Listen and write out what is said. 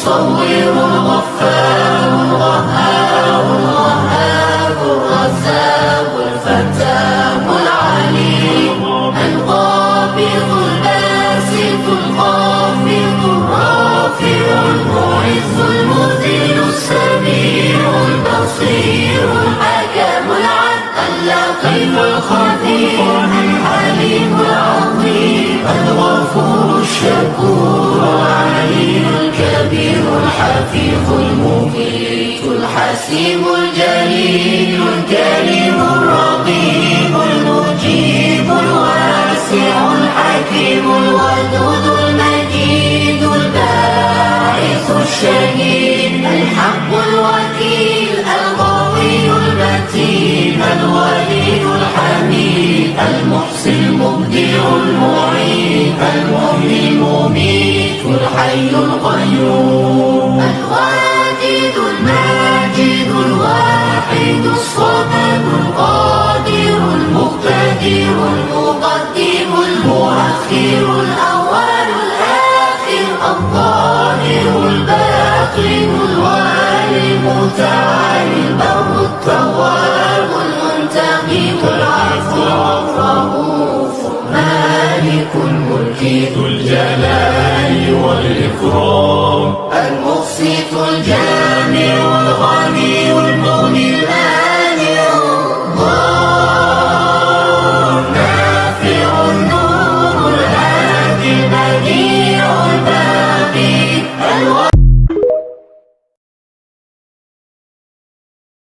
المصور الغفار الوهاب الوهاب الرزاق الفتاح العليم القابض الباسط الخافض الرافع المعز المذل السميع البصير الحكم العدل اللطيف الخبير الحليم العظيم الغفور الشكور العلي الكبير الحفيظ المقيت الحسيب الجليل الكريم الرقيب المجيب الواسع الحكيم الودود المجيد الباعث الشهيد الحق الوكيل القوي المتين الولي الحميد المحصي المبدع المعيد المحيي المميت الحي القيوم الواجد الماجد الواحد الصمد القادر المقتدر المقدم المؤخر الأول الآخر الظاهر الباطن الوالي المتعالي البر التواب المنتقم العفو الرؤوف مالك الملك ذو الجلال